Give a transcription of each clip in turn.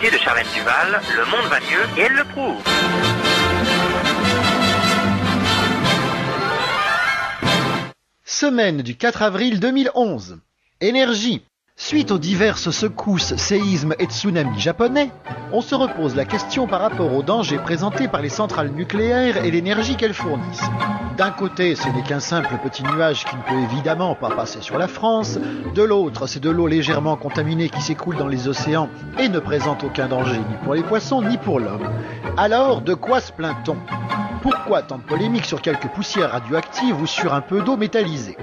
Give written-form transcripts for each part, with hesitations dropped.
cité de Charlène Duval, le monde va mieux et elle le prouve. Semaine du 4 avril 2011. Énergie. Suite aux diverses secousses, séismes et tsunamis japonais, on se repose la question par rapport aux dangers présentés par les centrales nucléaires et l'énergie qu'elles fournissent. D'un côté, ce n'est qu'un simple petit nuage qui ne peut évidemment pas passer sur la France. De l'autre, c'est de l'eau légèrement contaminée qui s'écoule dans les océans et ne présente aucun danger ni pour les poissons ni pour l'homme. Alors, de quoi se plaint-on ? Pourquoi tant de polémiques sur quelques poussières radioactives ou sur un peu d'eau métallisée ?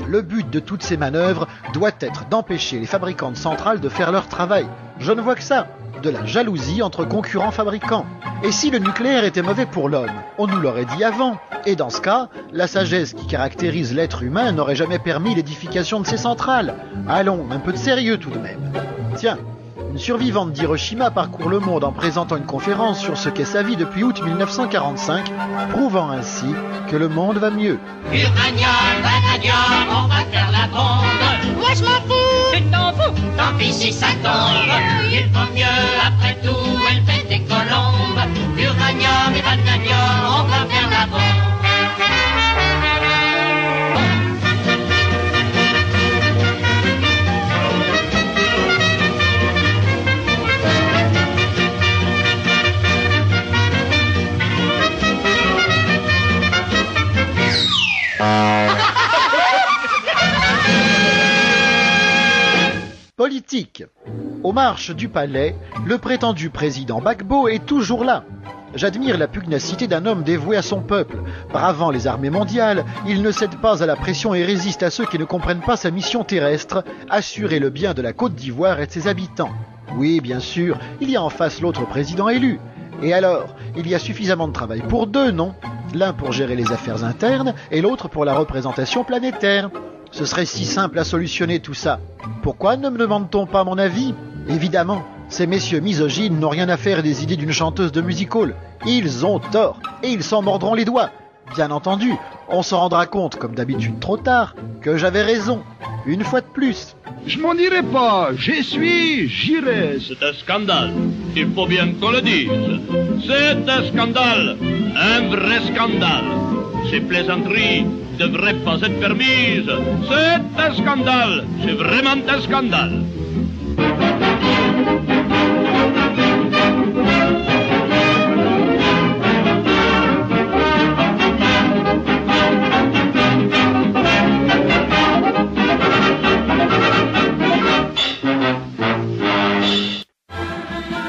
Le but de toutes ces manœuvres doit être d'empêcher les fabricants de centrales de faire leur travail. Je ne vois que ça, de la jalousie entre concurrents fabricants. Et si le nucléaire était mauvais pour l'homme, on nous l'aurait dit avant. Et dans ce cas, la sagesse qui caractérise l'être humain n'aurait jamais permis l'édification de ces centrales. Allons, un peu de sérieux tout de même. Tiens, une survivante d'Hiroshima parcourt le monde en présentant une conférence sur ce qu'est sa vie depuis août 1945, prouvant ainsi que le monde va mieux. Uranium, vanadium, on va faire la bombe. Moi je m'en fous, tu t'en fous, tant pis si ça tombe. Il vaut mieux, après tout, elle fait des colombes. Uranium et vanadium, on va faire la bombe. Politique. Aux marches du palais, le prétendu président Gbagbo est toujours là. J'admire la pugnacité d'un homme dévoué à son peuple. Bravant les armées mondiales, il ne cède pas à la pression et résiste à ceux qui ne comprennent pas sa mission terrestre, assurer le bien de la Côte d'Ivoire et de ses habitants. Oui, bien sûr, il y a en face l'autre président élu. Et alors, il y a suffisamment de travail pour deux, non ? L'un pour gérer les affaires internes et l'autre pour la représentation planétaire. Ce serait si simple à solutionner tout ça. Pourquoi ne me demande-t-on pas mon avis ? Évidemment, ces messieurs misogynes n'ont rien à faire des idées d'une chanteuse de music-hall. Ils ont tort, et ils s'en mordront les doigts. Bien entendu, on se rendra compte, comme d'habitude trop tard, que j'avais raison, une fois de plus. Je m'en irai pas, j'irai. C'est un scandale, il faut bien qu'on le dise. C'est un scandale, un vrai scandale. Ces plaisanteries ne devraient pas être permises. C'est un scandale, c'est vraiment un scandale.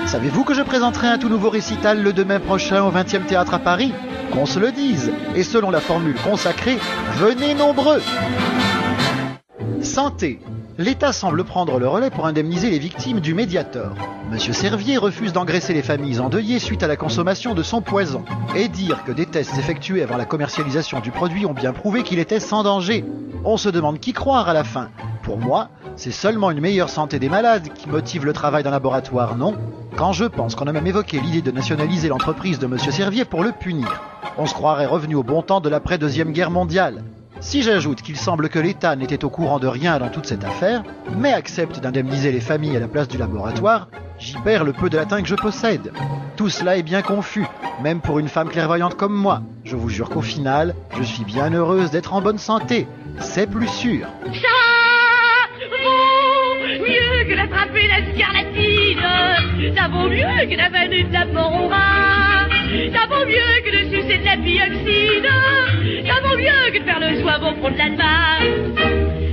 Savez-vous que je présenterai un tout nouveau récital le 2 mai prochain au 20e Théâtre à Paris ? Qu'on se le dise, et selon la formule consacrée, venez nombreux. Santé. L'État semble prendre le relais pour indemniser les victimes du Mediator. Monsieur Servier refuse d'engraisser les familles endeuillées suite à la consommation de son poison. Et dire que des tests effectués avant la commercialisation du produit ont bien prouvé qu'il était sans danger. On se demande qui croire à la fin. Pour moi, c'est seulement une meilleure santé des malades qui motive le travail d'un laboratoire, non ? Quand je pense qu'on a même évoqué l'idée de nationaliser l'entreprise de Monsieur Servier pour le punir, on se croirait revenu au bon temps de l'après-deuxième guerre mondiale. Si j'ajoute qu'il semble que l'État n'était au courant de rien dans toute cette affaire, mais accepte d'indemniser les familles à la place du laboratoire, j'y perds le peu de latin que je possède. Tout cela est bien confus, même pour une femme clairvoyante comme moi. Je vous jure qu'au final, je suis bien heureuse d'être en bonne santé. C'est plus sûr. Mieux que d'attraper la scarlatine, ça vaut mieux que d'avaler de la morora, ça vaut mieux que de sucer de la bioxyde, ça vaut mieux que de faire le soin au fond de l'Allemagne.